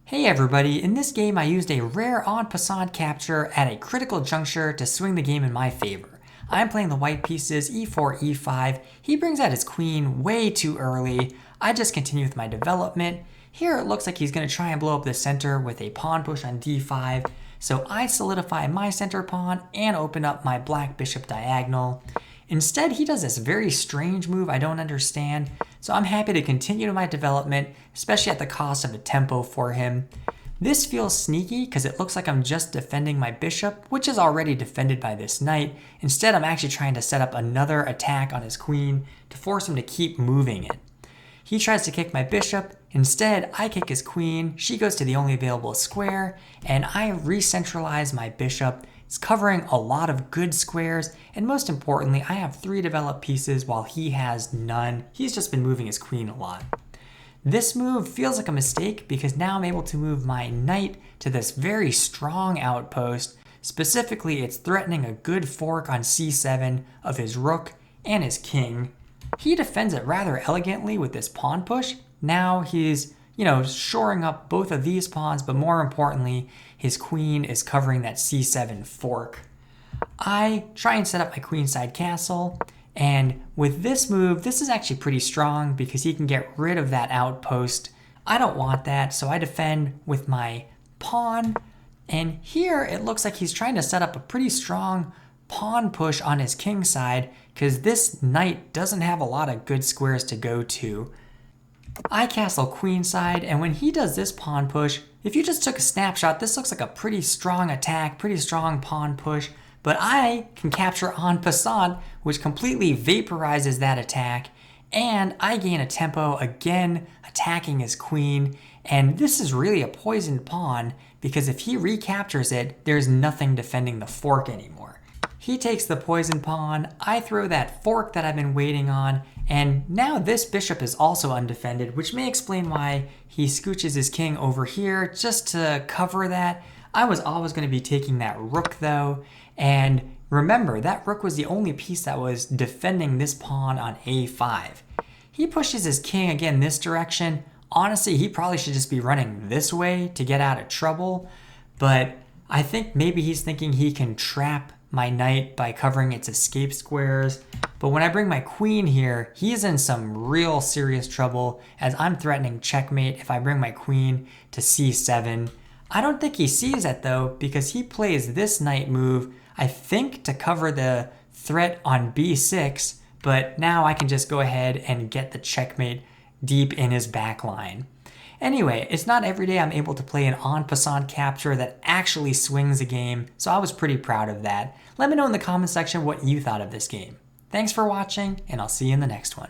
Hey everybody, in this game I used a rare En Passant capture at a critical juncture to swing the game in my favor. I'm playing the white pieces e4, e5, he brings out his queen way too early, I just continue with my development. Here it looks like he's going to try and blow up the center with a pawn push on d5, so I solidify my center pawn and open up my black bishop diagonal. Instead, he does this very strange move I don't understand, so I'm happy to continue my development, especially at the cost of a tempo for him. This feels sneaky because it looks like I'm just defending my bishop, which is already defended by this knight. Instead, I'm actually trying to set up another attack on his queen to force him to keep moving it. He tries to kick my bishop. Instead, I kick his queen, she goes to the only available square, and I re-centralize my bishop. It's covering a lot of good squares, and most importantly, I have 3 developed pieces while he has none. He's just been moving his queen a lot. This move feels like a mistake because now I'm able to move my knight to this very strong outpost. Specifically, it's threatening a good fork on c7 of his rook and his king. He defends it rather elegantly with this pawn push. Now he's shoring up both of these pawns, but more importantly, his queen is covering that c7 fork. I try and set up my queenside castle, and with this move, this is actually pretty strong because he can get rid of that outpost. I don't want that, so I defend with my pawn, and here it looks like he's trying to set up a pretty strong pawn push on his king side because this knight doesn't have a lot of good squares to go to. I castle queenside, and when he does this pawn push, if you just took a snapshot, this looks like a pretty strong attack, pretty strong pawn push, but I can capture En Passant, which completely vaporizes that attack, and I gain a tempo again attacking his queen, and this is really a poisoned pawn because if he recaptures it, there's nothing defending the fork anymore. He takes the poison pawn, I throw that fork that I've been waiting on, and now this bishop is also undefended, which may explain why he scooches his king over here just to cover that. I was always going to be taking that rook though, and remember, that rook was the only piece that was defending this pawn on a5. He pushes his king again this direction. Honestly, he probably should just be running this way to get out of trouble, but I think maybe he's thinking he can trap my knight by covering its escape squares. But when I bring my queen here, he's in some real serious trouble as I'm threatening checkmate if I bring my queen to c7. I don't think he sees it though because he plays this knight move, I think to cover the threat on b6, but now I can just go ahead and get the checkmate deep in his back line. Anyway, it's not every day I'm able to play an En Passant capture that actually swings a game, so I was pretty proud of that. Let me know in the comment section what you thought of this game. Thanks for watching, and I'll see you in the next one.